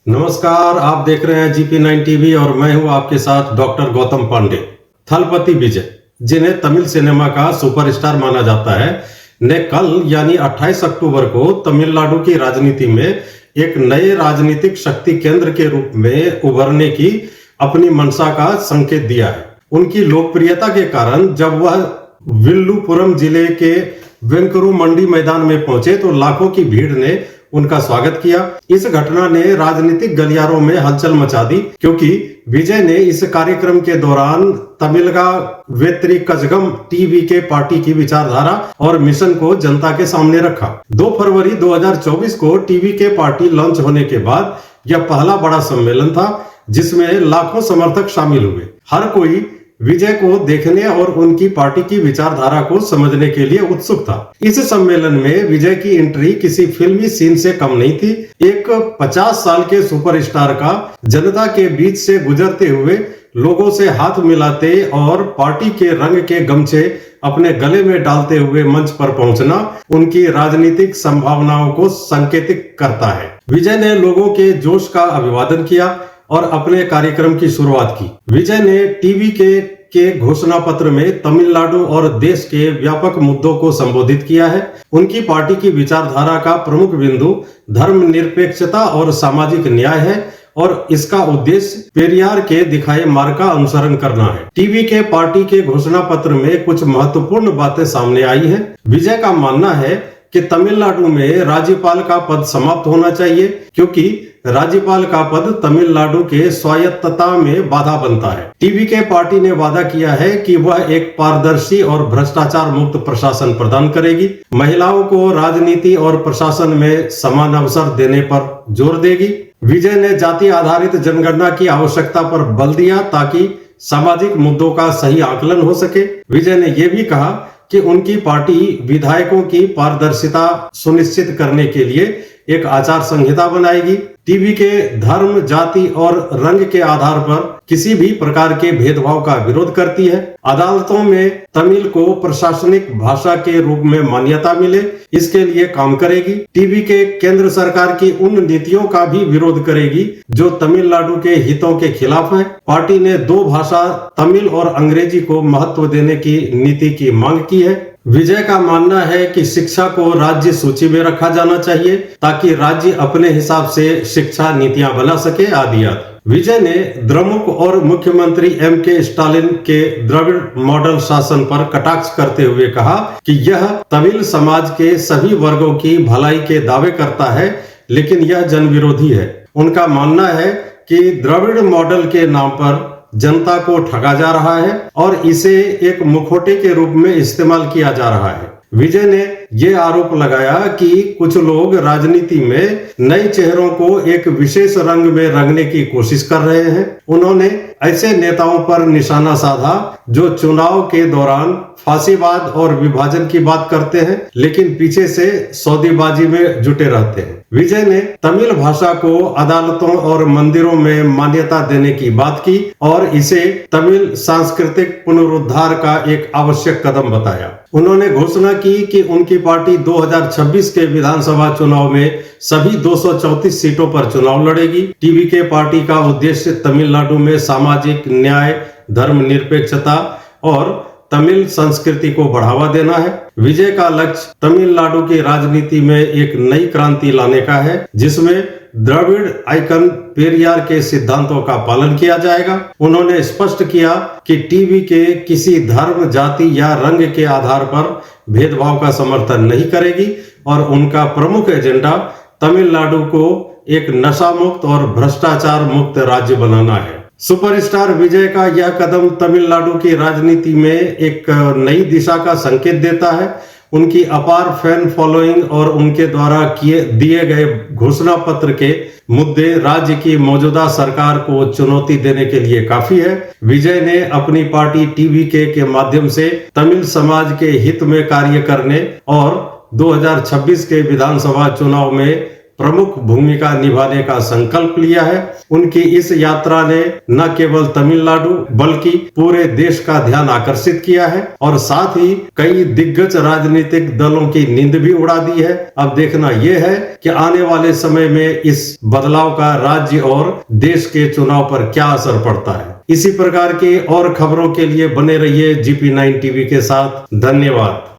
नमस्कार, आप देख रहे हैं GP9 टीवी और मैं हूं आपके साथ डॉक्टर गौतम पांडे। थलपति विजय, जिन्हें तमिल सिनेमा का सुपरस्टार माना जाता है, ने कल यानी 28 अक्टूबर को तमिलनाडु की राजनीति में एक नए राजनीतिक शक्ति केंद्र के रूप में उभरने की अपनी मंशा का संकेत दिया है। उनकी लोकप्रियता के कारण जब वह विल्लुपुरम जिले के वेंकरू मंडी मैदान में पहुंचे तो लाखों की भीड़ ने उनका स्वागत किया। इस घटना ने राजनीतिक गलियारों में हलचल मचा दी, क्योंकि विजय ने इस कार्यक्रम के दौरान तमिलगा वेत्री कजगम टीवी के पार्टी की विचारधारा और मिशन को जनता के सामने रखा। 2 फरवरी 2024 को टीवी के पार्टी लॉन्च होने के बाद यह पहला बड़ा सम्मेलन था जिसमें लाखों समर्थक शामिल हुए। हर कोई विजय को देखने और उनकी पार्टी की विचारधारा को समझने के लिए उत्सुक था। इस सम्मेलन में विजय की एंट्री किसी फिल्मी सीन से कम नहीं थी। एक 50 साल के सुपरस्टार का जनता के बीच से गुजरते हुए लोगों से हाथ मिलाते और पार्टी के रंग के गमछे अपने गले में डालते हुए मंच पर पहुंचना उनकी राजनीतिक संभावनाओं को संकेतित करता है। विजय ने लोगों के जोश का अभिवादन किया और अपने कार्यक्रम की शुरुआत की। विजय ने टीवी के घोषणा पत्र में तमिलनाडु और देश के व्यापक मुद्दों को संबोधित किया है। उनकी पार्टी की विचारधारा का प्रमुख बिंदु धर्मनिरपेक्षता और सामाजिक न्याय है और इसका उद्देश्य पेरियार के दिखाए मार्ग का अनुसरण करना है। टीवी के पार्टी के घोषणा पत्र में कुछ महत्वपूर्ण बातें सामने आई हैं। विजय का मानना है कि तमिलनाडु में राज्यपाल का पद समाप्त होना चाहिए, क्योंकि राज्यपाल का पद तमिलनाडु के स्वायत्तता में बाधा बनता है। टीवी के पार्टी ने वादा किया है कि वह एक पारदर्शी और भ्रष्टाचार मुक्त प्रशासन प्रदान करेगी, महिलाओं को राजनीति और प्रशासन में समान अवसर देने पर जोर देगी। विजय ने जाति आधारित जनगणना की आवश्यकता पर बल दिया ताकि सामाजिक मुद्दों का सही आकलन हो सके। विजय ने यह भी कहा कि उनकी पार्टी विधायकों की पारदर्शिता सुनिश्चित करने के लिए एक आचार संहिता बनाएगी। टीवी के धर्म, जाति और रंग के आधार पर किसी भी प्रकार के भेदभाव का विरोध करती है। अदालतों में तमिल को प्रशासनिक भाषा के रूप में मान्यता मिले, इसके लिए काम करेगी। टीवी के केंद्र सरकार की उन नीतियों का भी विरोध करेगी जो तमिलनाडु के हितों के खिलाफ है। पार्टी ने 2 भाषा तमिल और अंग्रेजी को महत्व देने की नीति की मांग की है। विजय का मानना है कि शिक्षा को राज्य सूची में रखा जाना चाहिए ताकि राज्य अपने हिसाब से शिक्षा नीतियां बना सके आदि। विजय ने द्रमुक और मुख्यमंत्री MK स्टालिन के द्रविड़ मॉडल शासन पर कटाक्ष करते हुए कहा कि यह तमिल समाज के सभी वर्गों की भलाई के दावे करता है, लेकिन यह जन विरोधी है। उनका मानना है कि द्रविड़ मॉडल के नाम पर जनता को ठगा जा रहा है और इसे एक मुखौटे के रूप में इस्तेमाल किया जा रहा है। विजय ने यह आरोप लगाया कि कुछ लोग राजनीति में नए चेहरों को एक विशेष रंग में रंगने की कोशिश कर रहे हैं। उन्होंने ऐसे नेताओं पर निशाना साधा जो चुनाव के दौरान फांसीवाद और विभाजन की बात करते हैं, लेकिन पीछे से सौदेबाजी में जुटे रहते हैं। विजय ने तमिल भाषा को अदालतों और मंदिरों में मान्यता देने की बात की और इसे तमिल सांस्कृतिक पुनरुद्धार का एक आवश्यक कदम बताया। उन्होंने घोषणा की कि उनकी पार्टी 2026 के विधानसभा चुनाव में सभी 234 सीटों पर चुनाव लड़ेगी। टीवी के पार्टी का उद्देश्य तमिलनाडु में सामाजिक न्याय, धर्मनिरपेक्षता और तमिल संस्कृति को बढ़ावा देना है। विजय का लक्ष्य तमिलनाडु की राजनीति में एक नई क्रांति लाने का है, जिसमें द्रविड़ आइकन पेरियार के सिद्धांतों का पालन किया जाएगा। उन्होंने स्पष्ट किया कि टीवी के किसी धर्म, जाति या रंग के आधार पर भेदभाव का समर्थन नहीं करेगी और उनका प्रमुख एजेंडा तमिलनाडु को एक नशा मुक्त और भ्रष्टाचार मुक्त राज्य बनाना है। सुपरस्टार विजय का यह कदम तमिलनाडु की राजनीति में एक नई दिशा का संकेत देता है। उनकी अपार फैन फॉलोइंग और उनके द्वारा दिए गए घोषणा पत्र के मुद्दे राज्य की मौजूदा सरकार को चुनौती देने के लिए काफी है। विजय ने अपनी पार्टी टीवी के माध्यम से तमिल समाज के हित में कार्य करने और 2026 के विधानसभा चुनाव में प्रमुख भूमिका निभाने का संकल्प लिया है। उनकी इस यात्रा ने न केवल तमिलनाडु बल्कि पूरे देश का ध्यान आकर्षित किया है और साथ ही कई दिग्गज राजनीतिक दलों की नींद भी उड़ा दी है। अब देखना यह है कि आने वाले समय में इस बदलाव का राज्य और देश के चुनाव पर क्या असर पड़ता है। इसी प्रकार की और खबरों के लिए बने रहिए GP9 टीवी के साथ। धन्यवाद।